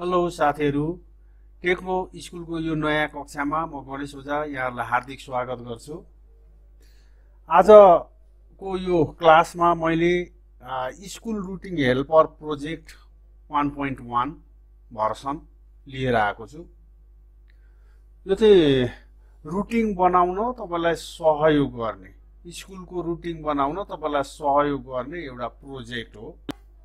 Hello साथीहरु, Tecno स्कुलको यो नयाँ कक्षामा म गणेश ओझा यहाँहरुलाई हार्दिक स्वागत गर्छु। आजको यो क्लासमा मैले school routine helper project 1.1 version लिएर आएको छु। यो चाहिँ रुटिन बनाउन तपाईलाई सहयोग गर्ने, स्कुलको रुटिन बनाउन तपाईलाई सहयोग गर्ने एउटा प्रोजेक्ट हो।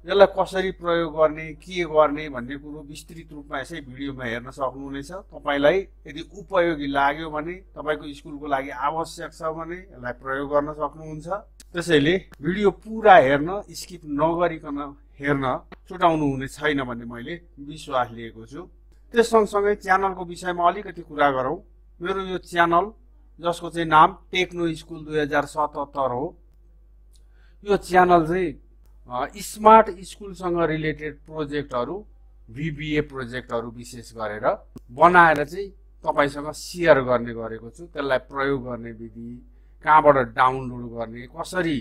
यसलाई कसरी प्रयोग गर्ने, के गर्ने भन्ने कुरो विस्तृत रूपमा यसै भिडियोमा हेर्न सक्नुहुनेछ। तपाईलाई यदि उपयोगी लाग्यो भने, तपाईको स्कुलको लागि आवश्यक छ भने यसलाई प्रयोग गर्न सक्नुहुन्छ। त्यसैले भिडियो पूरा हेर्न, स्किप नगरिकन हेर्न छुटाउनु हुने छैन भन्ने मैले विश्वास लिएको छु। त्यस सँगसँगै च्यानलको विषयमा अलिकति कुरा गरौँ। मेरो यो च्यानल, जसको चाहिँ नाम टेक्नो स्कुल 2077 हो, यो च्यानल चाहिँ स्मार्ट स्कुलसँग रिलेटेड प्रोजेक्टहरू, VBA प्रोजेक्टहरू विशेष गरेर बनाएर चाहिँ तपाईसँग शेयर गर्ने गरेको छु। त्यसलाई प्रयोग गर्ने विधि, कहाँबाट डाउनलोड गर्ने, कसरी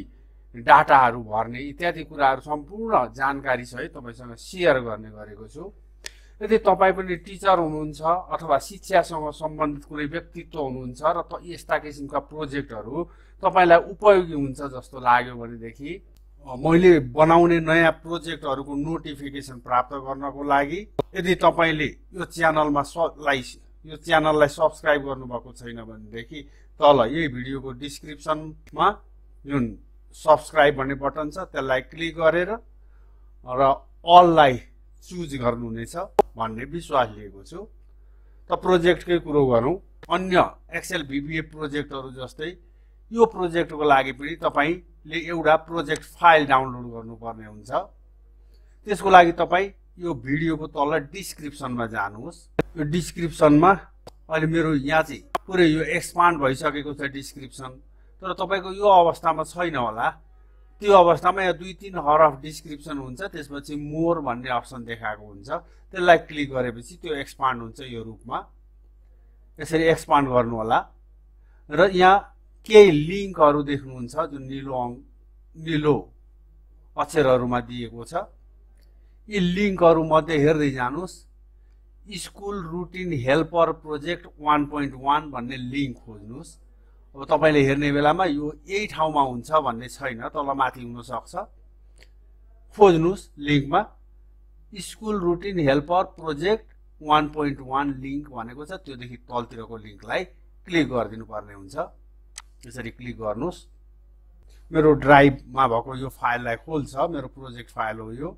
डाटाहरू भर्ने इत्यादि कुराहरू सम्पूर्ण जानकारी सहित तपाईसँग शेयर गर्ने गरेको छु। यदि तपाई पनि टिचर हुनुहुन्छ अथवा शिक्षासँग सम्बन्धित कुनै व्यक्तित्व हुनुहुन्छ र यस्ता किसिमका प्रोजेक्टहरू तपाईलाई उपयोगी हुन्छ जस्तो लाग्यो भनेदेखि मैले बनाउने नयाँ प्रोजेक्टहरूको नोटिफिकेसन प्राप्त गर्नको लागि यदि तपाईले यो च्यानललाई सब्स्क्राइब गर्नुभएको छैन भनेदेखि तल यही भिडियोको डिस्क्रिप्सनमा जुन सब्स्क्राइब भन्ने बटन छ त्यसलाई क्लिक गरेर र अललाई चुज गर्नुहुनेछ भन्ने विश्वास लिएको छु। त प्रोजेक्टकै कुरो गरौँ। अन्य एक्सेल VBA प्रोजेक्टहरू जस्तै यो प्रोजेक्टको लागि पनि तपाईले एउटा प्रोजेक्ट फाइल डाउनलोड गर्नुपर्ने हुन्छ। त्यसको लागि तपाई यो भिडियोको तल डिस्क्रिप्सनमा जानुहोस्। यो डिस्क्रिप्सनमा अहिले मेरो यहाँ चाहिँ पुरै यो एक्सपान्ड भइसकेको छ डिस्क्रिप्सन, तर तपाईको यो अवस्थामा छैन होला। त्यो अवस्थामा यहाँ 2-3 हरफ डिस्क्रिप्सन हुन्छ, त्यसपछि मोर भन्ने अप्सन देखाएको हुन्छ। त्यसलाई क्लिक गरेपछि त्यो एक्सपान्ड हुन्छ यो रूपमा। यसरी एक्सपान्ड गर्नु होला र यहाँ केही लिंकहरू देख्नुहुन्छ जुन नीलो अक्षरहरूमा दिएको छ। यी लिंकहरू मध्ये हेर्दै जानुस्। स्कुल रुटिन हेल्पर प्रोजेक्ट 1.1 भन्ने लिंक खोज्नुस्। अब तपाईले हेर्ने बेलामा यो यही ठाउँमा हुन्छ भन्ने छैन, तल माथि हुन सक्छ। खोज्नुस् लिंकमा school routine helper project 1.1 link भनेको छ, त्योदेखि तलतिरको लिंकलाई क्लिक गरिदिनु पर्ने हुन्छ। यसरी क्लिक गर्नुस्। मेरो ड्राइभमा भएको यो फाइललाई खोल्छ। मेरो प्रोजेक्ट फाइल हो यो।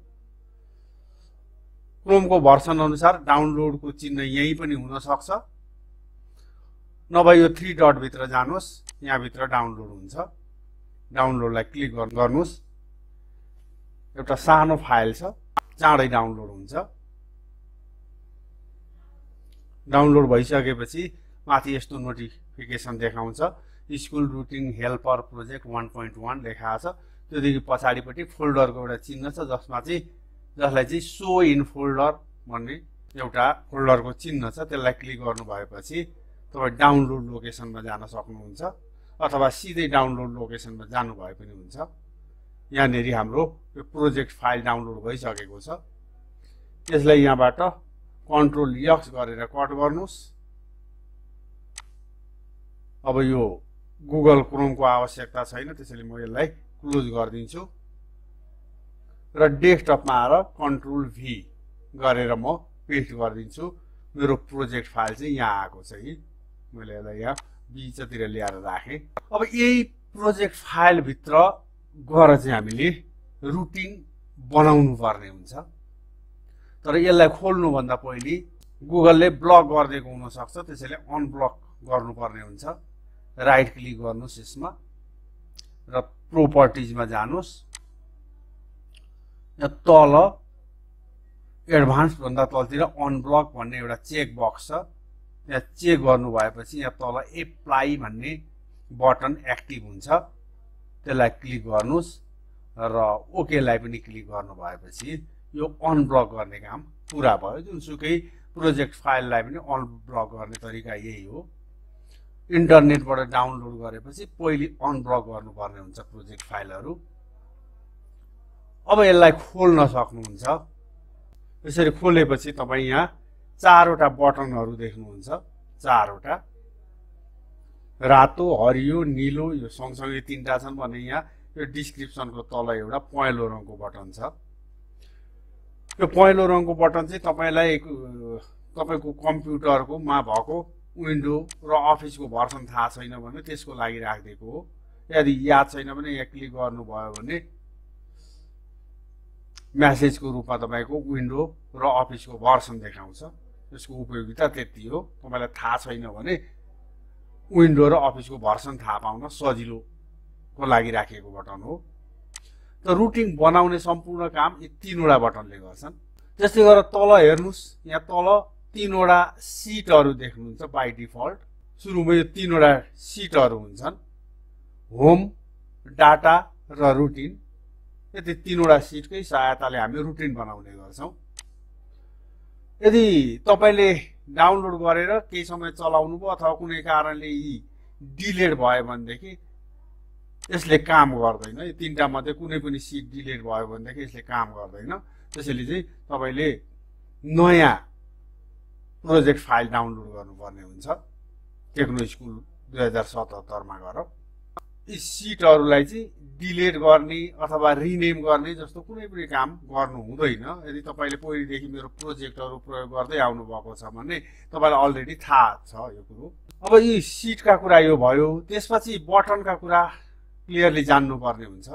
क्रोमको भर्सन अनुसार डाउनलोडको चिन्ह यही पनि हुन सक्छ, नभए यो 3 डट भित्र जानुस्। यहाँ भित्र डाउनलोड हुन्छ। डाउनलोडलाई क्लिक गर्नुस्। एउटा सानो फाइल छ, चाँडै डाउनलोड हुन्छ। डाउनलोड भइसकेपछि माथि यस्तो नोटिफिकेसन देखाउँछ, स्कुल रुटिन हेल्पर प्रोजेक्ट 1.1 लेखा छ। त्योदेखि पछाडिपट्टि फोल्डरको एउटा चिन्ह छ जसलाई चाहिँ सो इन फोल्डर भन्ने एउटा फोल्डरको चिन्ह छ। त्यसलाई क्लिक गर्नु भएपछि तपाईँ डाउनलोड लोकेसनमा जान सक्नुहुन्छ अथवा सिधै डाउनलोड लोकेसनमा जानु भए पनि हुन्छ। यहाँनेर हाम्रो यो प्रोजेक्ट फाइल डाउनलोड भइसकेको छ। यसलाई यहाँबाट कन्ट्रोल X गरेर कट गर्नुस्। अब यो गुगल क्रोमको आवश्यकता छैन, त्यसैले म यसलाई क्लोज गरिदिन्छु र डेस्कटपमा आएर कन्ट्रोल V गरेर म पेस्ट गरिदिन्छु। मेरो प्रोजेक्ट फाइल चाहिँ यहाँ आएको छ। मैले यसलाई यहाँ बिचतिर ल्याएर राखेँ। अब यही प्रोजेक्ट फाइल भित्र गएर चाहिँ हामीले रुटिन बनाउनु पर्ने हुन्छ। तर यसलाई खोल्नुभन्दा पहिले गुगलले ब्लक गरिदिएको हुन सक्छ, त्यसैले अनब्लक गर्नुपर्ने हुन्छ। राइट क्लिक गर्नुस् यसमा र प्रोपर्टिजमा जानुस्। यहाँ तल एडभान्स भन्दा तलतिर अनब्लक भन्ने एउटा चेक बक्स छ। यहाँ चेक गर्नु भएपछि यहाँ तल एप्लाई भन्ने बटन एक्टिभ हुन्छ। त्यसलाई क्लिक गर्नुस् र ओकेलाई पनि क्लिक गर्नु भएपछि यो अनब्लक गर्ने काम पुरा भयो। जुनसुकै प्रोजेक्ट फाइललाई पनि अनब्लक गर्ने तरिका यही हो। इन्टरनेटबाट डाउनलोड गरेपछि पहिले अनब्लक गर्नुपर्ने हुन्छ प्रोजेक्ट फाइलहरू। अब यसलाई खोल्न सक्नुहुन्छ। यसरी खोलेपछि तपाईँ यहाँ 4वटा बटनहरू देख्नुहुन्छ। 4वटा रातो, हरियो, नीलो, यो सँगसँगै 3टा छन् भने यहाँ यो डिस्क्रिप्सनको तल एउटा पहेँलो रङको बटन छ। यो पहेँलो रङको बटन चाहिँ तपाईँलाई तपाईँको कम्प्युटरको मा भएको विन्डो र अफिसको भर्सन थाहा छैन भने त्यसको लागि राखिदिएको हो। यदि याद छैन भने यहाँ क्लिक गर्नुभयो भने म्यासेजको रूपमा तपाईँको विन्डो र अफिसको भर्सन देखाउँछ। यसको उपयोगिता त्यति हो। तपाईँलाई थाहा छैन भने विन्डो र अफिसको भर्सन थाहा पाउन सजिलोको लागि राखिएको बटन हो। त रुटिन बनाउने सम्पूर्ण काम यी 3वटा बटनले गर्छन्। त्यस्तै गरेर तल हेर्नुहोस्, यहाँ तल 3वटा सिटहरू देख्नुहुन्छ बाई डिफल्ट। सुरुमा यो 3वटा सिटहरू हुन्छन्, होम, डाटा र रुटिन। यति 3वटा सिटकै सहायताले हामी रुटिन बनाउने गर्छौँ। यदि तपाईँले डाउनलोड गरेर केही समय चलाउनु भयो अथवा कुनै कारणले यी डिलिट भयो भनेदेखि यसले काम गर्दैन। यो 3टा मध्ये कुनै पनि सिट डिलिट भयो भनेदेखि यसले काम गर्दैन। त्यसैले चाहिँ तपाईँले नयाँ प्रोजेक्ट फाइल डाउनलोड गर्नुपर्ने हुन्छ। टेक्नो स्कुल 2077 मा गएर यी सिटहरूलाई चाहिँ डिलिट गर्ने अथवा रिनेम गर्ने जस्तो कुनै पनि काम गर्नु हुँदैन। यदि तपाईँले पहिलेदेखि मेरो प्रोजेक्टहरू प्रयोग गर्दै आउनु भएको छ भने तपाईँलाई अलरेडी थाहा छ यो कुरो। अब यी सिटका कुरा यो भयो। त्यसपछि बटनका कुरा क्लियरली जान्नुपर्ने हुन्छ।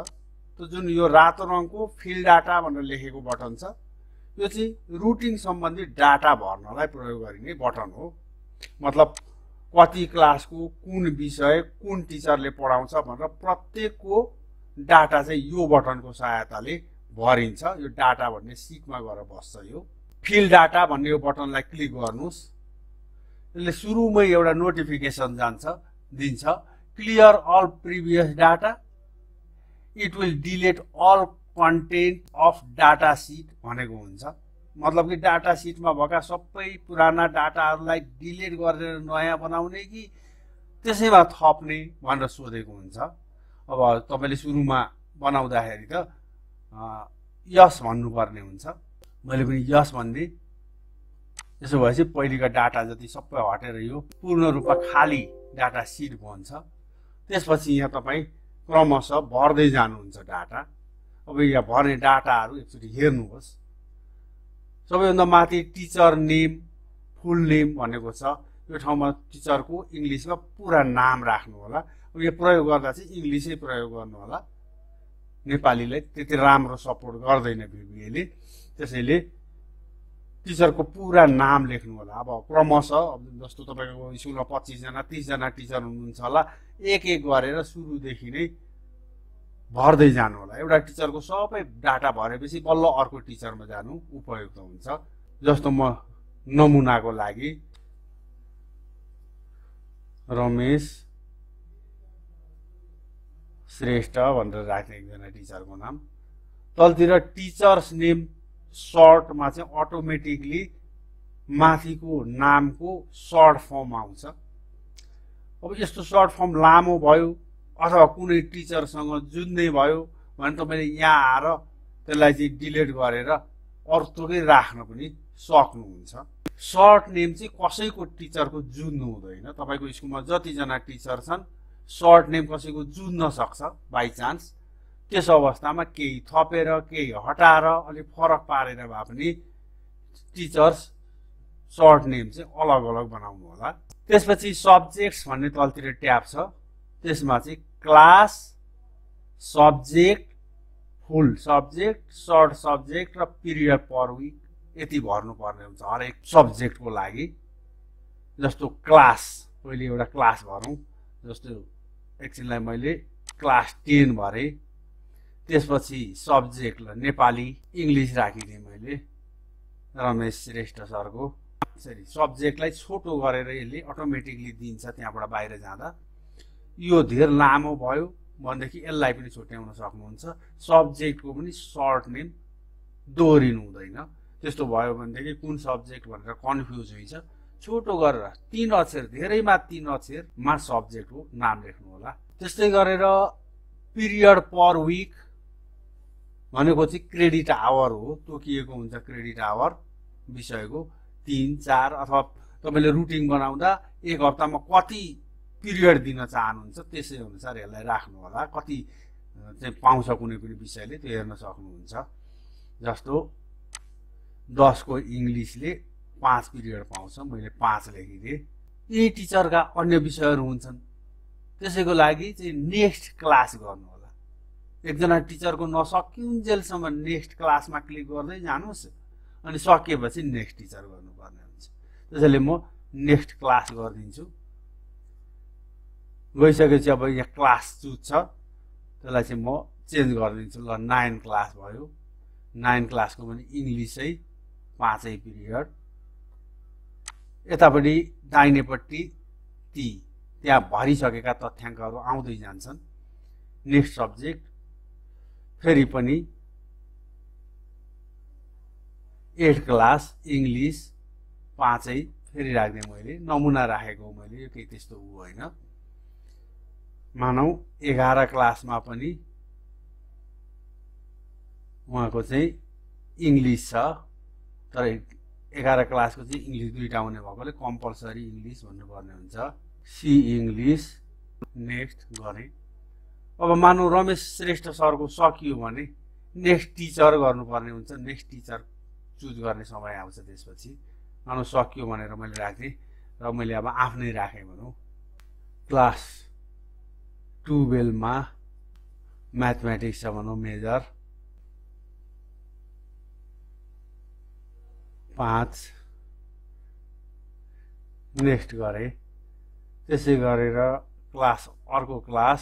त जुन यो रातो रङको फिल डाटा भनेर लेखेको बटन छ, यो चाहिँ रुटिन सम्बन्धी डाटा भर्नलाई प्रयोग गरिने बटन हो। मतलब कति क्लासको कुन विषय कुन टिचरले पढाउँछ भनेर प्रत्येकको डाटा चाहिँ यो बटनको सहायताले भरिन्छ। यो डाटा भन्ने सिटमा गएर बस्छ। यो फिल डाटा भन्ने यो बटनलाई क्लिक गर्नुहोस्। यसले सुरुमै एउटा नोटिफिकेसन दिन्छ, clear all previous data, it will delete all content of data sheet भनेको हुन्छ। मतलब कि डाटा सिटमा भएका सबै पुराना डाटाहरूलाई डिलिट गरेर नयाँ बनाउने कि त्यसैमा थप्ने भनेर सोधेको हुन्छ। अब तपाईँले सुरुमा बनाउँदाखेरि त यस भन्नुपर्ने हुन्छ। मैले पनि यस भनिदिएँ। त्यसो भएपछि पहिलेका डाटा जति सबै हटेर यो पूर्ण रूपमा खाली डाटा सिट बन्छ। त्यसपछि यहाँ तपाईँ क्रमशः भर्दै जानुहुन्छ डाटा। अब यहाँ भर्ने डाटाहरू एकचोटि हेर्नुहोस्। सबैभन्दा माथि टिचर नेम, फुल नेम भनेको छ। यो ठाउँमा टिचरको इङ्ग्लिसमा पुरा नाम राख्नु होला। अब यो प्रयोग गर्दा चाहिँ इङ्ग्लिसै प्रयोग गर्नु होला। नेपालीलाई त्यति राम्रो सपोर्ट गर्दैन भिबिएले। त्यसैले टिचरको पुरा नाम लेख्नु होला। अब क्रमशः जस्तो तपाईँको स्कुलमा 25 जना 30 जना टिचर हुनुहुन्छ होला, एक एक गरेर सुरुदेखि नै भर्दै जानु होला। एउटा टिचरको सबै डाटा भरेपछि बल्ल अर्को टिचरमा जानु उपयुक्त हुन्छ। जस्तो म नमुनाको लागि रमेश श्रेष्ठ भनेर राख्ने एकजना टिचरको नाम। तलतिर टिचर्स नेम सर्टमा चाहिँ अटोमेटिकली माथिको नामको सर्ट फर्म आउँछ। अब यस्तो सर्ट फर्म लामो भयो अथवा कुनै टिचरसँग जुझ्ने भयो भने तपाईँले यहाँ आएर त्यसलाई चाहिँ डिलिट गरेर अर्कोकै राख्न पनि सक्नुहुन्छ। सर्ट नेम चाहिँ कसैको टिचरको जुझ्नु हुँदैन। तपाईँको स्कुलमा जतिजना टिचर छन् सर्ट नेम कसैको जुझ्न सक्छ बाई चान्स। त्यस अवस्थामा केही थपेर केही हटाएर अलिक फरक पारेर भए पनि टिचर्स सर्ट नेम चाहिँ अलग अलग बनाउनु होला। त्यसपछि सब्जेक्ट्स भन्ने तलतिर ट्याब छ। त्यसमा चाहिँ क्लास, सब्जेक्ट, फुल सब्जेक्ट, सर्ट सब्जेक्ट र पिरियड पर विक यति भर्नुपर्ने हुन्छ हरेक सब्जेक्टको लागि। जस्तो क्लास, पहिले एउटा क्लास भरौँ। जस्तो एकछिनलाई मैले क्लास 10 भरेँ। त्यसपछि सब्जेक्टलाई नेपाली इङ्ग्लिस राखिदिएँ मैले रमेश श्रेष्ठ सरको। यसरी सब्जेक्टलाई छोटो गरेर यसले अटोमेटिकली दिन्छ त्यहाँबाट बाहिर जाँदा। यो धेर लामो भयो भनेदेखि यसलाई पनि छुट्याउन सक्नुहुन्छ। सब्जेक्टको पनि सर्ट नेम दोहोरिनु हुँदैन। त्यस्तो भयो भनेदेखि कुन सब्जेक्ट भनेर कन्फ्युज हुन्छ। छोटो गरेर 3 अक्षर, धेरैमा 3 अक्षरमा सब्जेक्टको नाम लेख्नु होला। त्यस्तै गरेर पिरियड पर विक भनेको चाहिँ क्रेडिट आवर हो, तोकिएको हुन्छ क्रेडिट आवर विषयको 3, 4 अथवा तपाईले रुटिन बनाउँदा एक हप्तामा कति पिरियड दिन चाहनुहुन्छ त्यसै अनुसार यसलाई राख्नु होला। कति चाहिँ पाउँछ कुनै पनि विषयले त्यो हेर्न सक्नुहुन्छ। जस्तो 10 को इङ्ग्लिसले 5 पिरियड पाउँछ, मैले 5 लेखिदिएँ। यी टिचरका अन्य विषयहरू हुन्छन्, त्यसैको लागि चाहिँ नेक्स्ट क्लास गर्नु होला। एकजना टिचरको नसकिन्जेलसम्म नेक्स्ट क्लासमा क्लिक गर्दै जानुहोस्, अनि सकिएपछि नेक्स्ट टिचर गर्नुपर्ने हुन्छ। त्यसैले म नेक्स्ट क्लास गरिदिन्छु। गइसकेपछि अब यहाँ क्लास चुज छ, त्यसलाई चाहिँ म चेन्ज गरिदिन्छु। ल 9 क्लास भयो। 9 क्लासको पनि इङ्ग्लिसै 5 पिरियड। यतापट्टि दाहिनेपट्टि त्यहाँ भरिसकेका तथ्याङ्कहरू आउँदै जान्छन्। नेक्स्ट सब्जेक्ट फेरि पनि 8 क्लास इङ्ग्लिस 5 फेरि राख्दै मैले नमुना राखेको मैले, यो केही त्यस्तो उ होइन। मानौ 11 क्लासमा पनि उहाँको चाहिँ इङ्ग्लिस छ, तर 11 क्लासको चाहिँ इङ्ग्लिस दुईटा हुने भएकोले कम्पलसरी इङ्ग्लिस भन्नुपर्ने हुन्छ। सी इङ्ग्लिस नेक्स्ट गरेँ। अब मानौ रमेश श्रेष्ठ सरको सकियो भने नेक्स्ट टिचर गर्नुपर्ने हुन्छ। नेक्स्ट टिचर चुज गर्ने समय आउँछ। त्यसपछि मानौ सकियो भनेर मैले राखेँ र मैले अब आफ्नै राखेँ भनौँ। क्लास 12 मा म्याथमेटिक्स छ भनौँ मेजर 5 नेक्स्ट गरेँ। त्यसै गरेर अर्को क्लास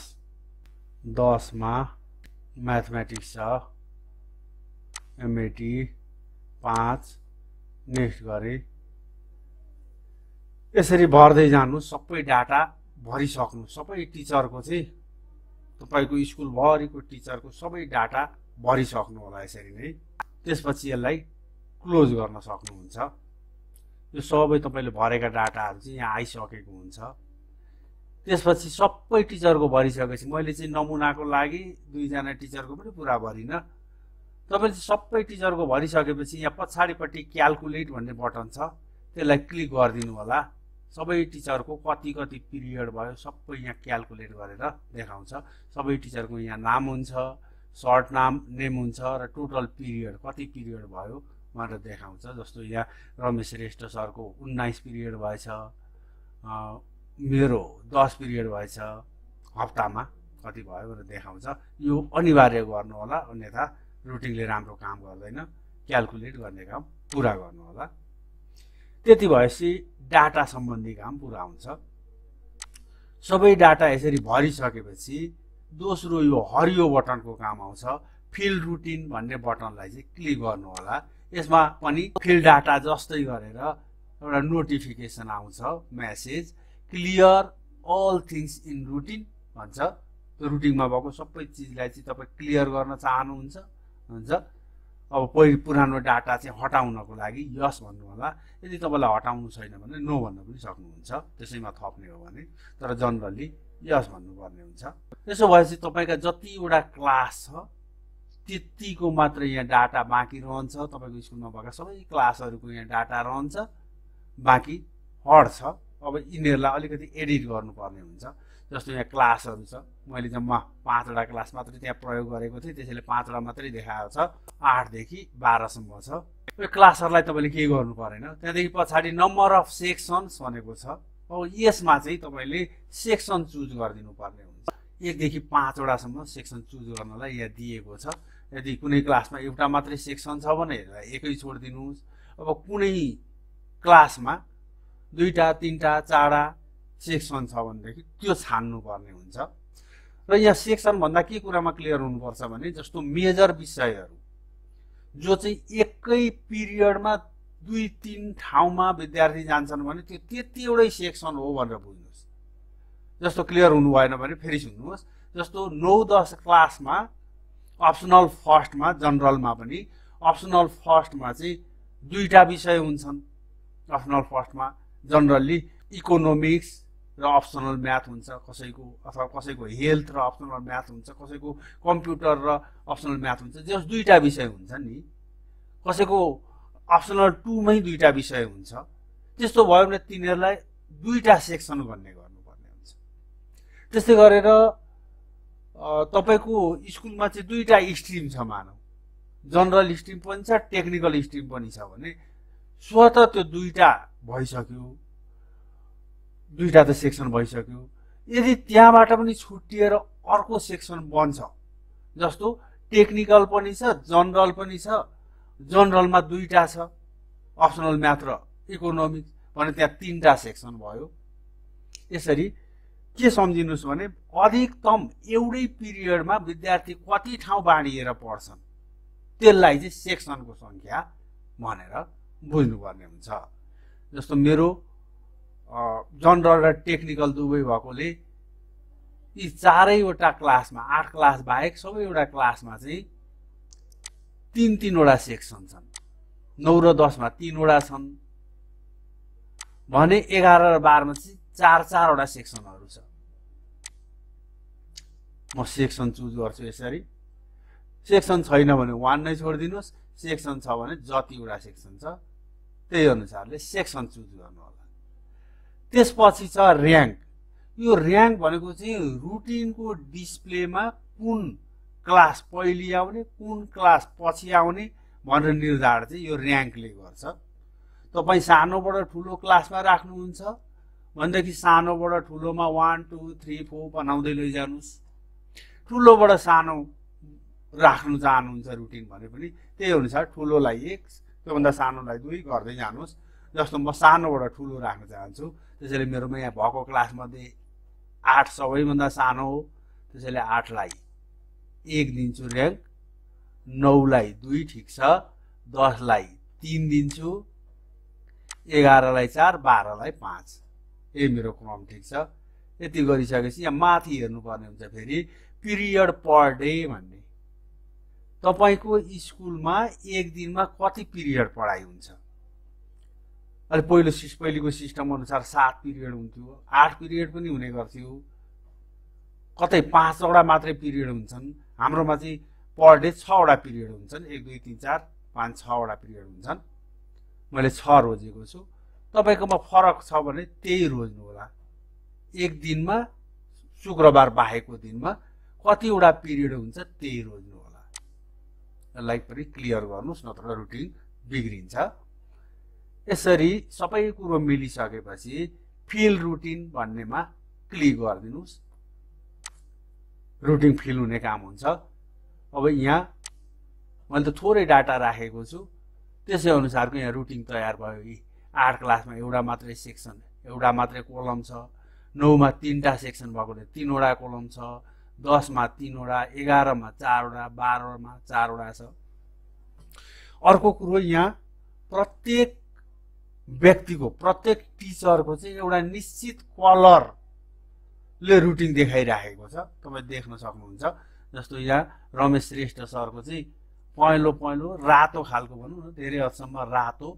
10 मा म्याथमेटिक्स छ MAT 5 नेक्स्ट गरेँ। यसरी भर्दै जानु, सबै डाटा भरिसक्नु। सबै टिचरको चाहिँ तपाईँको स्कुलभरिको टिचरको सबै डाटा भरिसक्नु होला यसरी नै। त्यसपछि यसलाई क्लोज गर्न सक्नुहुन्छ। यो सबै तपाईँले भरेका डाटाहरू चाहिँ यहाँ आइसकेको हुन्छ। त्यसपछि सबै टिचरको भरिसकेपछि मैले चाहिँ नमुनाको लागि 2 जना टिचरको पनि पुरा भरिनँ। तपाईँले चाहिँ सबै टिचरको भरिसकेपछि यहाँ पछाडिपट्टि क्याल्कुलेट भन्ने बटन छ, त्यसलाई क्लिक गरिदिनु होला। सबै टिचरको कति कति पिरियड भयो सबै यहाँ क्याल्कुलेट गरेर देखाउँछ। सबै टिचरको यहाँ नाम हुन्छ, सर्ट नेम हुन्छ र टोटल पिरियड कति पिरियड भयो भनेर देखाउँछ। जस्तो यहाँ रमेश श्रेष्ठ सरको 19 पिरियड भएछ, मेरो 10 पिरियड भएछ, हप्तामा कति भयो भनेर देखाउँछ। यो अनिवार्य गर्नु होला, अन्यथा रुटिनले राम्रो काम गर्दैन। क्याल्कुलेट गर्ने काम पुरा गर्नु होला। त्यति भएपछि डाटा सम्बन्धी काम पुरा हुन्छ। सबै डाटा यसरी भरिसकेपछि दोस्रो यो हरियो बटनको काम आउँछ। फिल रुटिन भन्ने बटनलाई चाहिँ क्लिक गर्नु होला। यसमा पनि फिल डाटा जस्तै गरेर एउटा नोटिफिकेसन आउँछ, message clear all things in routine भन्छ। त्यो रुटिनमा भएको सबै चिजलाई चाहिँ तपाईँ क्लियर गर्न चाहनुहुन्छ हुन्छ। अब पुरानो डाटा चाहिँ हटाउनको लागि यस भन्नु होला। यदि तपाईँलाई हटाउनु छैन भने नो भन्न पनि सक्नुहुन्छ, त्यसैमा थप्ने हो भने। तर जनरली यस भन्नुपर्ने हुन्छ। त्यसो भएपछि तपाईँका जतिवटा क्लास छ त्यतिको मात्र यहाँ डाटा बाँकी रहन्छ। तपाईँको स्कुलमा भएका सबै क्लासहरूको यहाँ डाटा रहन्छ, बाँकी हट्छ। अब यिनीहरूलाई अलिकति एडिट गर्नुपर्ने हुन्छ। जस्तो यहाँ क्लासहरू छ, मैले जम्मा 5वटा क्लास मात्रै त्यहाँ प्रयोग गरेको थिएँ, त्यसैले 5वटा मात्रै देखाएको छ। 8 देखि 12 सम्म छ। यो क्लासहरूलाई तपाईँले के गर्नु परेन। त्यहाँदेखि पछाडि नम्बर अफ सेक्सन्स भनेको छ। अब यसमा चाहिँ तपाईँले सेक्सन चुज गरिदिनु पर्ने हुन्छ। 1 देखि 5वटासम्म सेक्सन चुज गर्नलाई यहाँ दिएको छ। यदि कुनै क्लासमा एउटा मात्रै सेक्सन छ भने एकै छोडिदिनुहोस्। अब कुनै क्लासमा 2टा 3टा 4टा सेक्सन छ भनेदेखि त्यो छान्नुपर्ने हुन्छ। र यहाँ सेक्सन भन्दा के कुरामा क्लियर हुनुपर्छ भने जस्तो मेजर विषयहरू जो चाहिँ एकै पिरियडमा 2-3 ठाउँमा विद्यार्थी जान्छन् भने त्यो त्यतिवटै सेक्सन हो भनेर बुझ्नुहोस्। जस्तो क्लियर हुनु भएन भने फेरि सुन्नुहोस्। जस्तो 9-10 क्लासमा अप्सनल फर्स्टमा जनरलमा पनि अप्सनल फर्स्टमा चाहिँ 2टा विषय हुन्छन्। अप्सनल फर्स्टमा जनरली इकोनोमिक्स र अप्सनल म्याथ हुन्छ कसैको, अथवा कसैको हेल्थ र अप्सनल म्याथ हुन्छ, कसैको कम्प्युटर र अप्सनल म्याथ हुन्छ, जस दुईटा विषय हुन्छ नि, कसैको अप्सनल 2 मै दुईटा विषय हुन्छ। त्यस्तो भयो भने तिनीहरूलाई दुईटा सेक्सन गर्नुपर्ने हुन्छ। त्यस्तै गरेर तपाईको स्कुलमा चाहिँ दुईटा स्ट्रिम छ मानौ, जनरल स्ट्रिम पनि छ, टेक्निकल स्ट्रिम पनि छ भने स्वत त्यो दुईटा भइसक्यो, दुईटा त सेक्सन भइसक्यो। यदि त्यहाँबाट पनि छुट्टिएर अर्को सेक्सन बन्छ, जस्तो टेक्निकल पनि छ, जनरल पनि छ, जनरलमा दुईटा छ, अप्सनल म्याथ र इकोनोमिक्स भने त्यहाँ 3टा सेक्सन भयो। यसरी के सम्झिनुस् भने अधिकतम एउटै पिरियडमा विद्यार्थी कति ठाउँ बाँडिएर पढ्छन् त्यसलाई चाहिँ सेक्सनको संख्या भनेर बुझ्नुपर्ने हुन्छ। जस्तो मेरो जनरल र टेक्निकल दुवै भएकोले यी चारैवटा क्लासमा 8 क्लास बाहेक सबैवटा क्लासमा चाहिँ 3-3वटा सेक्सन छन्। 9 र 10 मा 3वटा छन् भने 11 र 12 मा चाहिँ 4-4वटा सेक्सनहरू छ। म सेक्सन चुज गर्छु यसरी। सेक्सन छैन भने 1 नै छोडिदिनुहोस्, सेक्सन छ भने जतिवटा सेक्सन छ त्यही अनुसारले सेक्सन चुज गर्नु होला। त्यसपछि छ र्याङ्क। यो र्याङ्क भनेको चाहिँ रुटिनको डिस्प्लेमा कुन क्लास पहिली आउने, कुन क्लास पछि आउने भनेर निर्धारण चाहिँ यो र्याङ्कले गर्छ। तपाईँ सानोबाट ठुलो क्लासमा राख्नुहुन्छ भनेदेखि सानोबाट ठुलोमा 1 2 3 4 बनाउँदै लैजानुस्। ठुलोबाट सानो राख्नु चाहनुहुन्छ रुटिन भने पनि त्यही अनुसार ठुलोलाई 1 त्योभन्दा सानोलाई 2 गर्दै जानुहोस्। जस्तो म सानोबाट ठुलो राख्न चाहन्छु, त्यसैले मेरोमा यहाँ भएको क्लासमध्ये 8 सबैभन्दा सानो हो, त्यसैले 8 लाई 1 दिन्छु र्याङ्क, 9 लाई 2 ठिक छ, 10 लाई 3 दिन्छु, 11 लाई 4, 12 लाई 5। यही मेरो क्रम ठिक छ। यति गरिसकेपछि यहाँ माथि हेर्नुपर्ने हुन्छ फेरि पिरियड पर डे भन्ने। तपाईको स्कुलमा एक दिनमा कति पिरियड पढाइ हुन्छ? अहिले पहिलेको सिस्टम अनुसार 7 पिरियड हुन्थ्यो, 8 पिरियड पनि हुने गर्थ्यो, कतै 5वटा मात्रै पिरियड हुन्छन्। हाम्रोमा चाहिँ पर डे 6वटा पिरियड हुन्छन्, 1 2 3 4 5 6वटा पिरियड हुन्छन्। मैले 6 रोजेको छु। तपाईकोमा फरक छ भने त्यही रोज्नु होला। एक दिनमा शुक्रबार बाहेकको दिनमा कतिवटा पिरियड हुन्छ त्यही रोज्नु होला। यसलाई पनि क्लियर गर्नुस्, नत्र रुटिन बिग्रिन्छ। यसरी सबै कुरो मिलिसकेपछि फिल रुटिन भन्नेमा क्लिक गरिदिनुस्। रुटिन फिल हुने काम हुन्छ। अब यहाँ मैले त थोरै डाटा राखेको छु, त्यसै अनुसारको यहाँ रुटिन तयार भयो। 8 क्लासमा एउटा मात्रै सेक्सन, एउटा मात्रै कोलम छ, 9 मा 3टा सेक्सन भएकोले 3वटा कोलम छ, 10 मा 3वटा, 11 मा 4वटा, 12 मा 4वटा छ। अर्को कुरो यहाँ प्रत्येक व्यक्तिको, प्रत्येक टिचरको चाहिँ एउटा निश्चित कलरले रुटिन देखाइराखेको छ, तपाईँ देख्न सक्नुहुन्छ। जस्तो यहाँ रमेश श्रेष्ठ सरको चाहिँ पहेँलो रातो खालको भनौँ न, धेरै हदसम्म रातो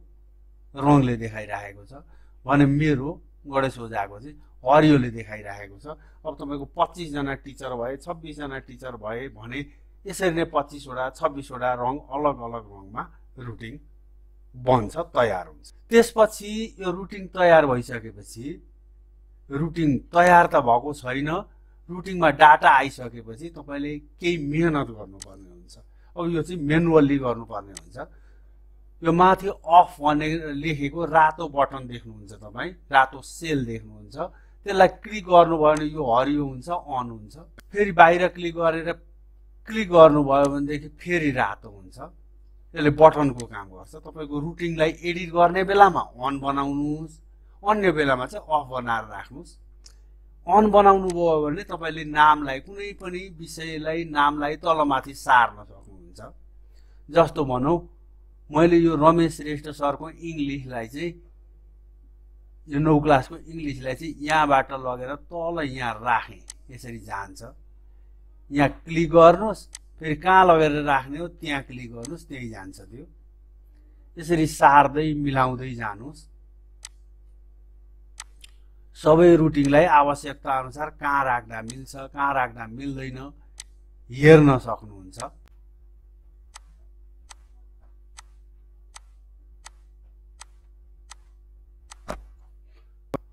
रङले देखाइराखेको छ भने मेरो गणेश ओझाको चाहिँ हरियोले देखाइराखेको छ। अब तपाईँको 25 जना टिचर भए, 26 जना टिचर भए भने यसरी नै 25 वटा 26 वटा रङ अलग अलग रङमा रुटिन बन्छ, तयार हुन्छ। त्यसपछि यो रुटिन तयार भइसकेपछि, रुटिन तयार त भएको छैन, रुटिनमा डाटा आइसकेपछि तपाईँले केही मेहनत गर्नुपर्ने हुन्छ। अब यो चाहिँ म्यानुअल्ली गर्नुपर्ने हुन्छ। यो माथि अफ भनेर लेखेको रातो बटन देख्नुहुन्छ तपाईँ, रातो सेल देख्नुहुन्छ, त्यसलाई क्लिक गर्नुभयो भने यो हरियो हुन्छ, अन हुन्छ। फेरि बाहिर क्लिक गरेर क्लिक गर्नुभयो भनेदेखि फेरि रातो हुन्छ। यसले बटनको काम गर्छ। तपाईँको रुटिनलाई एडिट गर्ने बेलामा अन बनाउनुहोस्, अन्य बेलामा चाहिँ अफ बनाएर राख्नुहोस्। अन बनाउनु भयो भने तपाईँले नामलाई, कुनै पनि विषयलाई नामलाई तलमाथि सार्न सक्नुहुन्छ। जस्तो भनौँ मैले यो रमेश श्रेष्ठ सरको इङ्ग्लिसलाई चाहिँ, यो 9 क्लासको इङ्ग्लिसलाई चाहिँ यहाँबाट लगेर तल यहाँ राखेँ, यसरी जान्छ। यहाँ क्लिक गर्नुहोस्, फेरि कहाँ लगेर राख्ने हो त्यहाँ क्लिक गर्नुहोस्, त्यही जान्छ त्यो। यसरी सार्दै मिलाउँदै जानुहोस्। सबै रुटिनलाई आवश्यकता अनुसार कहाँ राख्दा मिल्छ कहाँ राख्दा मिल्दैन हेर्न सक्नुहुन्छ।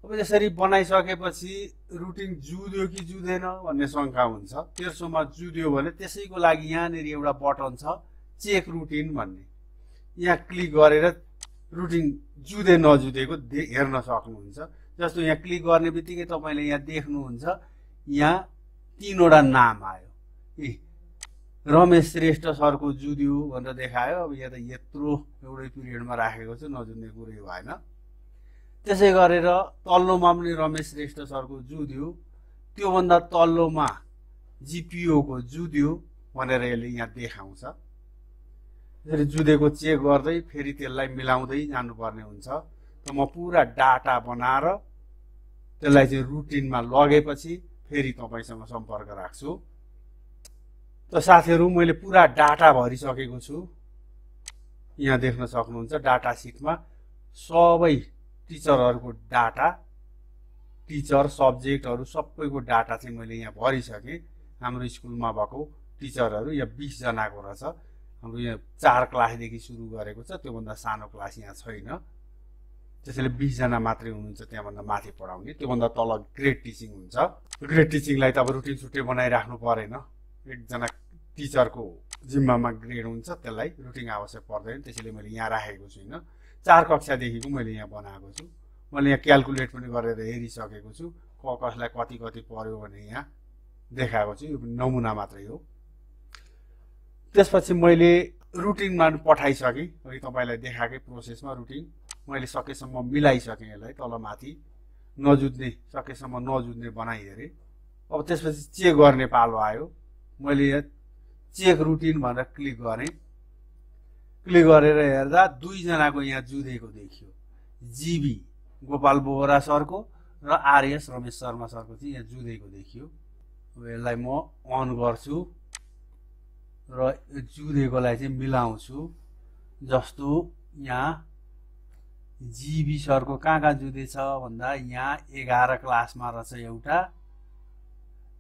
अब यसरी बनाइसकेपछि रुटिन जुद्यो कि जुँदैन भन्ने शङ्का हुन्छ। तेर्सोमा जुद्यो भने त्यसैको लागि यहाँनिर एउटा बटन छ चेक रुटिन भन्ने, यहाँ क्लिक गरेर रुटिन जुधे नजुधेको हेर्न सक्नुहुन्छ। जस्तो यहाँ क्लिक गर्ने बित्तिकै तपाईँले यहाँ देख्नुहुन्छ यहाँ 3वटा नाम आयो। रमेश श्रेष्ठ सरको जुद्यो भनेर देखायो। अब यहाँ त यत्रो एउटै पिरियडमा राखेको छु, नजुध्ने कुरै भएन। त्यसै गरेर तल्लोमा पनि रमेश श्रेष्ठ सरको जुद्यो, त्योभन्दा तल्लोमा जिपिओको जुद्यो भनेर यसले यहाँ देखाउँछ। यसरी जुधेको चेक गर्दै फेरि त्यसलाई मिलाउँदै जानुपर्ने हुन्छ। त म पुरा डाटा बनाएर त्यसलाई चाहिँ रुटिनमा लगेपछि फेरि तपाईँसँग सम्पर्क राख्छु। त साथीहरू मैले पुरा डाटा भरिसकेको छु। यहाँ देख्न सक्नुहुन्छ डाटा सिटमा सबै टिचरहरूको डाटा, टिचर सब्जेक्टहरू सबैको डाटा चाहिँ मैले यहाँ भरिसकेँ। हाम्रो स्कुलमा भएको टिचरहरू यहाँ 20 जनाको रहेछ। हाम्रो यहाँ 4 क्लासदेखि सुरु गरेको छ, त्योभन्दा सानो क्लास यहाँ छैन। त्यसैले 20 जना मात्रै हुनुहुन्छ त्यहाँभन्दा माथि पढाउने। त्योभन्दा तल ग्रेड टिचिङ हुन्छ। ग्रेड टिचिङलाई त अब रुटिन छुट्टै बनाइराख्नु परेन, एकजना टिचरको जिम्मामा ग्रेड हुन्छ, त्यसलाई रुटिन आवश्यक पर्दैन। त्यसैले मैले यहाँ राखेको छुइनँ। 4 कक्षादेखिको मैले यहाँ बनाएको छु। मैले यहाँ क्यालकुलेट पनि गरेर हेरिसकेको छु, कसलाई कति कति पर्यो भने यहाँ देखाएको छु। यो नमुना मात्रै हो। त्यसपछि मैले रुटिनमा पठाइसकेँ। अघि तपाईँलाई देखाएकै प्रोसेसमा रुटिन मैले सकेसम्म मिलाइसकेँ। यसलाई तलमाथि नजुध्ने सकेसम्म नजुध्ने बनाइहेरेँ। अब त्यसपछि चेक गर्ने पालो आयो। मैले यहाँ चेक रुटिन भनेर क्लिक गरेँ। क्लिक गरेर हेर्दा 2 जनाको यहाँ जुधेको देखियो, जीबी गोपाल बोहरा सरको र आरएस रमेश शर्मा सरको चाहिँ यहाँ जुधेको देखियो। अब यसलाई म अन गर्छु र जुधेकोलाई चाहिँ मिलाउँछु। जस्तो यहाँ जीबी सरको कहाँ जुधेछ भन्दा यहाँ 11 क्लासमा रहेछ एउटा,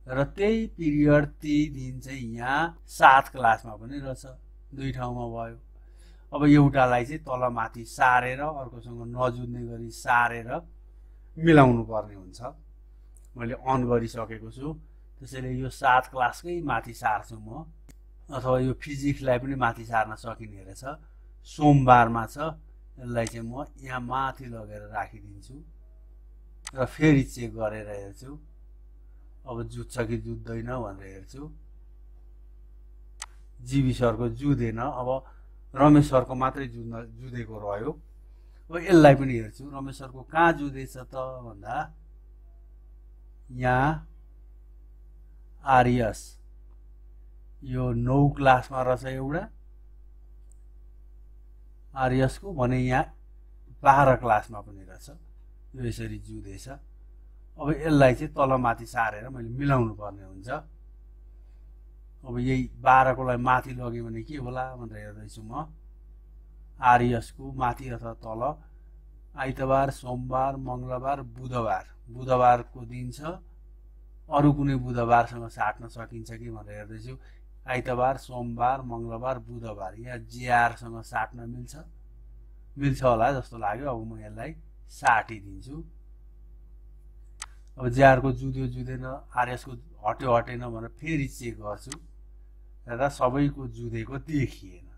र त्यही पिरियड त्यही दिन चाहिँ यहाँ 7 क्लासमा पनि रहेछ, 2 ठाउँमा भयो। अब एउटालाई चाहिँ तलमाथि सारेर अर्कोसँग नजुध्ने गरी सारेर मिलाउनु पर्ने हुन्छ। मैले अन गरिसकेको छु। त्यसैले यो 7 क्लासकै माथि सार्छु म, अथवा यो फिजिक्सलाई पनि माथि सार्न सकिने रहेछ। सोमबारमा छ, यसलाई चाहिँ म यहाँ माथि लगेर राखिदिन्छु र फेरि चेक गरेर हेर्छु। अब जुत्छ कि जुत्दैन भनेर हेर्छु। जीबी सरको जुधेन, अब रमेश सरको मात्रै जुधेको रह्यो। अब यसलाई पनि हेर्छु, रमेश सरको कहाँ जुधेछ त भन्दा यहाँ आरएस यो 9 क्लासमा रहेछ एउटा आरएसको, भने यहाँ 12 क्लासमा पनि रहेछ। यो यसरी जुधेछ। अब यसलाई चाहिँ तलमाथि सारेर मैले मिलाउनु पर्ने हुन्छ। अब यही 12 कोलाई माथि लग्यो भने के होला भनेर हेर्दैछु म। आरएसको माथि अथवा तल आइतबार, सोमबार, मङ्गलबार, बुधबार, बुधबारको दिन छ। अरू कुनै बुधबारसँग साट्न सकिन्छ कि भनेर हेर्दैछु। आइतबार, सोमबार, मङ्गलबार, बुधबार, यहाँ जेआरसँग साट्न मिल्छ होला जस्तो लाग्यो। अब म यसलाई साटिदिन्छु। अब जेआरको जुध्यो जुधेन, आरएसको हट्यो हटेन भनेर फेरि चेक गर्छु। हेर्दा सबैको जुधेको देखिएन।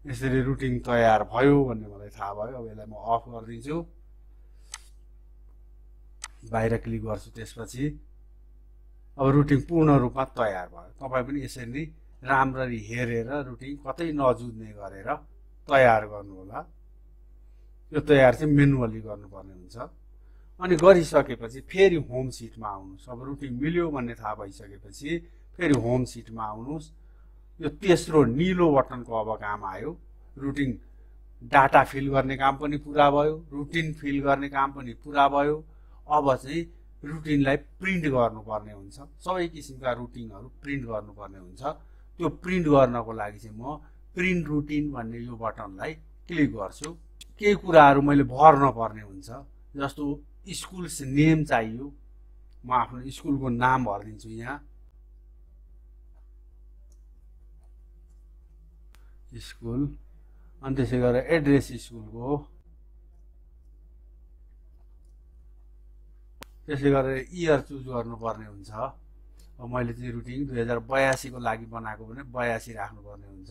यसरी रुटिन तयार भयो भन्ने मलाई थाहा भयो। अब यसलाई म अफ गरिदिन्छु, बाहिर क्लिक गर्छु। त्यसपछि अब रुटिन पूर्ण रूपमा तयार भयो। तपाईँ पनि यसरी नै राम्ररी हेरेर रुटिन कतै नजुध्ने गरेर तयार गर्नुहोला। यो तयार चाहिँ मेनुअली गर्नुपर्ने हुन्छ। अनि गरिसकेपछि फेरि होम सिटमा आउनुहोस्। अब रुटिन मिल्यो भन्ने थाहा भइसकेपछि फेरि होम सिटमा आउनुहोस्। यो तेस्रो निलो बटनको अब काम आयो। रुटिन डाटा फिल गर्ने काम पनि पुरा भयो, रुटिन फिल गर्ने काम पनि पुरा भयो। अब चाहिँ रुटिनलाई प्रिन्ट गर्नुपर्ने हुन्छ। सबै किसिमका रुटिनहरू प्रिन्ट गर्नुपर्ने हुन्छ। त्यो प्रिन्ट गर्नको लागि चाहिँ म प्रिन्ट रुटिन भन्ने यो बटनलाई क्लिक गर्छु। केही कुराहरू मैले भर्न पर्ने हुन्छ। जस्तो स्कुल्स नेम चाहियो। म आफ्नो स्कुलको नाम भरिदिन्छु यहाँ। स्कुल अनि त्यसै गरेर एड्रेस स्कुलको, त्यसले गरेर इयर चुज गर्नुपर्ने हुन्छ। अब मैले चाहिँ रुटिन 2082 को लागि बनाएको भने 82 राख्नुपर्ने हुन्छ।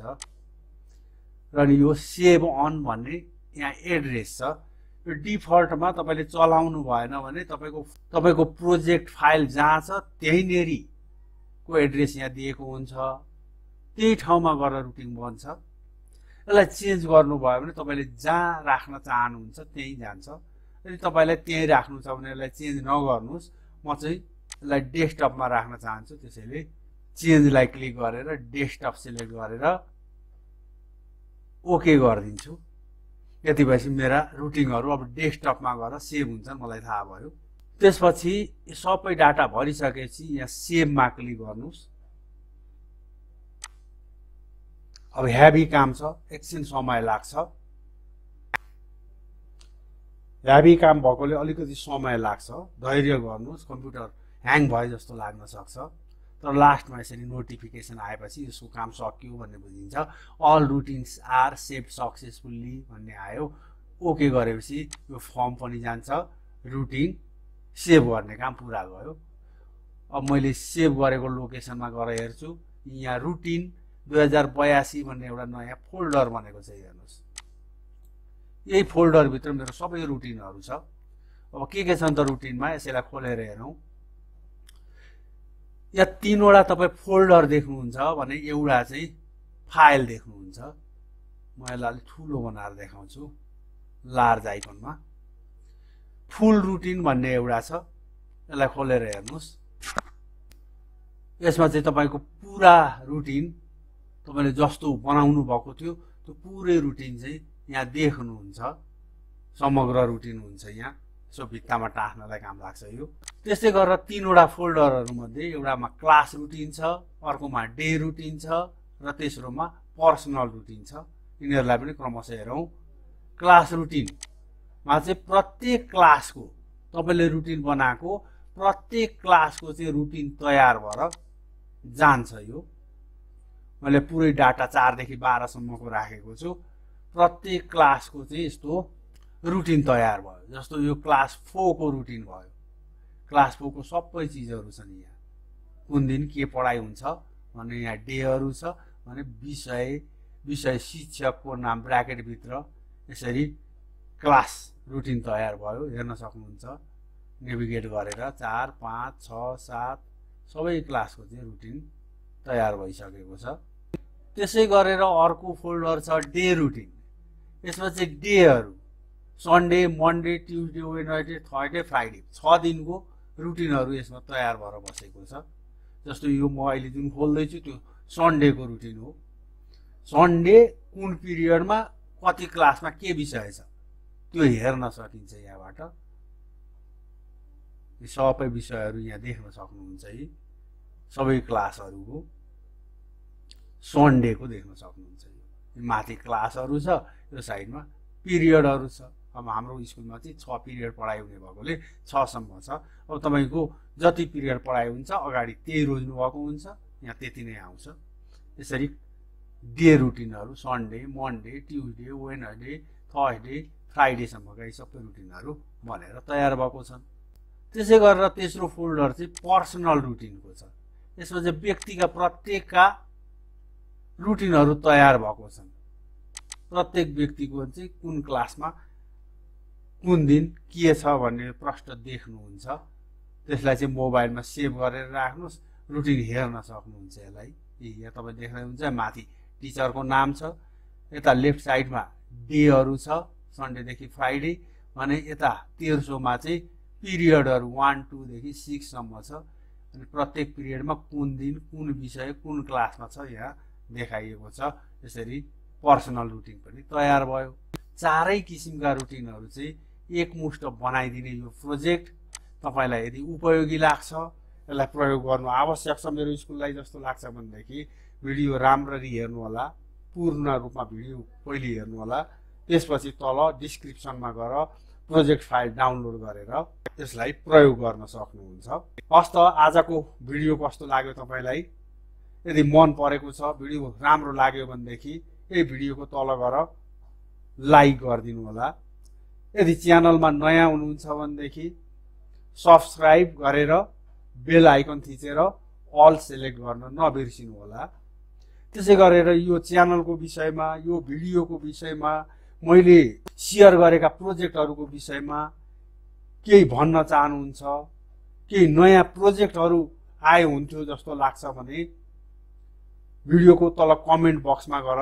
र यो सेभ अन भन्ने यहाँ एड्रेस छ। यो डिफल्टमा तपाईँले चलाउनु भएन भने तपाईँको प्रोजेक्ट फाइल जहाँ छ त्यहीँनेरि को एड्रेस यहाँ दिएको हुन्छ, त्यही ठाउँमा गएर रुटिन बन्छ। यसलाई चेन्ज गर्नुभयो भने तपाईँले जहाँ राख्न चाहनुहुन्छ त्यहीँ जान्छ। यदि तपाईँलाई त्यहीँ राख्नु छ भने यसलाई चेन्ज नगर्नुहोस्। म चाहिँ यसलाई डेस्कटपमा राख्न चाहन्छु, त्यसैले चेन्जलाई क्लिक गरेर डेस्कटप सिलेक्ट गरेर ओके गरिदिन्छु। यति भएपछि मेरा रुटिनहरू अब डेस्कटपमा गएर सेभ हुन्छन्, मलाई थाहा भयो। त्यसपछि सबै डाटा भरिसकेपछि यहाँ सेभमा क्लिक गर्नुहोस्। अब हेभी काम छ, एकछिन समय लाग्छ। हेभी काम भएकोले अलिकति समय लाग्छ, धैर्य गर्नुहोस्। कम्प्युटर ह्याङ भए जस्तो लाग्न सक्छ, तर लास्टमा यसरी नोटिफिकेसन आएपछि यसको काम सकियो भन्ने बुझिन्छ। All routines are save successfully भन्ने आयो। ओके गरेपछि यो फर्म पनि जान्छ, रुटिन सेभ गर्ने काम पुरा भयो। अब मैले सेभ गरेको लोकेसनमा गएर हेर्छु, यहाँ रुटिन 2082 भन्ने एउटा नयाँ फोल्डर बनेको छ। हेर्नुहोस्, यही फोल्डरभित्र मेरो सबै रुटिनहरू छ। अब के छन् त रुटिनमा, यसैलाई खोलेर हेरौँ। यहाँ 3वटा तपाईँ फोल्डर देख्नुहुन्छ भने एउटा चाहिँ फाइल देख्नुहुन्छ। म यसलाई अलिक ठुलो बनाएर देखाउँछु लार्ज आइकनमा। फुल रुटिन भन्ने एउटा छ, यसलाई खोलेर हेर्नुहोस्। यसमा चाहिँ तपाईँको पुरा रुटिन तपाईँले जस्तो बनाउनु भएको थियो त्यो पुरै रुटिन चाहिँ यहाँ देख्नुहुन्छ। समग्र रुटिन हुन्छ यहाँ, सो भित्तामा टाँस्नलाई काम लाग्छ यो। त्यस्तै गरेर 3वटा फोल्डरहरूमध्ये एउटामा क्लास रुटिन छ, अर्कोमा डे रुटिन छ र तेस्रोमा पर्सनल रुटिन छ। यिनीहरूलाई पनि क्रमशः हेरौँ। क्लास रुटिनमा चाहिँ प्रत्येक क्लासको तपाईँले रुटिन बनाएको प्रत्येक क्लासको चाहिँ रुटिन तयार भएर जान्छ। यो मैले पुरै डाटा 4 देखि 12 सम्मको राखेको छु। प्रत्येक क्लासको चाहिँ यस्तो रुटिन तयार भयो। जस्तो यो क्लास 4 को रुटिन भयो। क्लास 4 को सबै चिजहरू छन् यहाँ। कुन दिन के पढाइ हुन्छ भने यहाँ डेहरू छ भने विषय शिक्षकको नाम ब्राकेटभित्र यसरी क्लास रुटिन तयार भयो। हेर्न सक्नुहुन्छ नेभिगेट गरेर 4, 5, 6, 7 सबै क्लासको चाहिँ रुटिन तयार भइसकेको छ। त्यसै गरेर अर्को फोल्डर छ डे रुटिन। यसमा चाहिँ डेहरू Sunday, Monday, Tuesday, Wednesday, Thursday, Friday 6 दिनको रुटिनहरू यसमा तयार भएर बसेको छ। जस्तो यो म अहिले जुन खोल्दैछु त्यो सन्डेको रुटिन हो। सन्डे कुन पिरियडमा कति क्लासमा के विषय छ त्यो हेर्न सकिन्छ यहाँबाट। यी सबै विषयहरू यहाँ देख्न सक्नुहुन्छ। यी सबै क्लासहरूको सन्डेको देख्न सक्नुहुन्छ। यो माथि क्लासहरू छ, यो साइडमा पिरियडहरू छ। अब हाम्रो स्कुलमा चाहिँ 6 पिरियड पढाइ हुने भएकोले 6 सम्म छ। अब तपाईँको जति पिरियड पढाइ हुन्छ अगाडि त्यही रोज्नु भएको हुन्छ, यहाँ त्यति नै आउँछ। यसरी डे रुटिनहरू Sunday, Monday, Tuesday, Wednesday, Thursday, फ्राइडेसम्मका यी सबै रुटिनहरू भनेर तयार भएको छन्। त्यसै गरेर तेस्रो फोल्डर चाहिँ पर्सनल रुटिनको छ। यसमा चाहिँ व्यक्तिका प्रत्येकका रुटिनहरू तयार भएको छन्। प्रत्येक व्यक्तिको चाहिँ कुन क्लासमा कुन दिन के छ भन्ने प्रश्न देख्नुहुन्छ। त्यसलाई चाहिँ मोबाइलमा सेभ गरेर राख्नुहोस्, रुटिन हेर्न सक्नुहुन्छ। यसलाई यहाँ तपाईँ देख्नुहुन्छ माथि टिचरको नाम छ, यता लेफ्ट साइडमा डेहरू छ सन्डेदेखि फ्राइडे भने यता तेर्सोमा चाहिँ पिरियडहरू 1, 2 देखि 6 सम्म छ। अनि प्रत्येक पिरियडमा कुन दिन कुन विषय कुन क्लासमा छ यहाँ देखाइएको छ। यसरी पर्सनल रुटिन पनि तयार भयो। चारै किसिमका रुटिनहरू चाहिँ एकमुष्ट बनाइदिने यो प्रोजेक्ट तपाईँलाई यदि उपयोगी लाग्छ, यसलाई प्रयोग गर्नु आवश्यक छ मेरो स्कुललाई जस्तो लाग्छ भनेदेखि भिडियो राम्ररी हेर्नु होला। पूर्ण रूपमा भिडियो पहिले हेर्नु होला। त्यसपछि तल डिस्क्रिप्सनमा गएर प्रोजेक्ट फाइल डाउनलोड गरेर यसलाई प्रयोग गर्न सक्नुहुन्छ। हस् त आजको भिडियो कस्तो लाग्यो तपाईलाई? यदि मन परेको छ, भिडियो राम्रो लाग्यो भनेदेखि यही भिडियोको तल गएर लाइक गरिदिनु होला। यदि च्यानलमा नयाँ हुनुहुन्छ भनेदेखि सब्स्क्राइब गरेर बेल आइकन थिचेर अल सेलेक्ट गर्न नबिर्सिनु होला। त्यसै गरेर यो च्यानलको विषयमा, यो भिडियोको विषयमा, मैले सेयर गरेका प्रोजेक्टहरूको विषयमा केही भन्न चाहनुहुन्छ, केही नयाँ प्रोजेक्टहरू आए हुन्थ्यो जस्तो लाग्छ भने भिडियोको तल कमेन्ट बक्समा गएर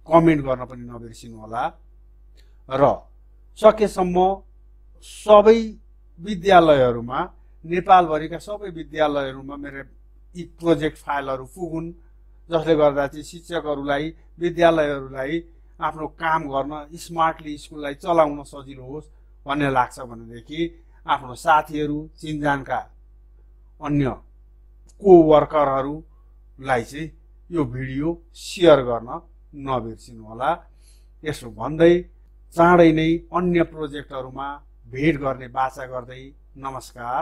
कमेन्ट गर्न पनि नबिर्सिनु होला। र सकेसम्म सबै विद्यालयहरूमा, नेपालभरिका सबै विद्यालयहरूमा मेरो यी प्रोजेक्ट फाइलहरू पुगुन्, जसले गर्दा चाहिँ शिक्षकहरूलाई, विद्यालयहरूलाई आफ्नो काम गर्न, स्मार्टली स्कुललाई चलाउन सजिलो होस् भन्ने लाग्छ भनेदेखि आफ्नो साथीहरू, चिनजानका अन्य कोवर्करहरूलाई चाहिँ यो भिडियो सेयर गर्न नबिर्सिनु होला। यसो भन्दै चाँडै नै अन्य प्रोजेक्टहरूमा भेट गर्ने बाचा गर्दै नमस्कार।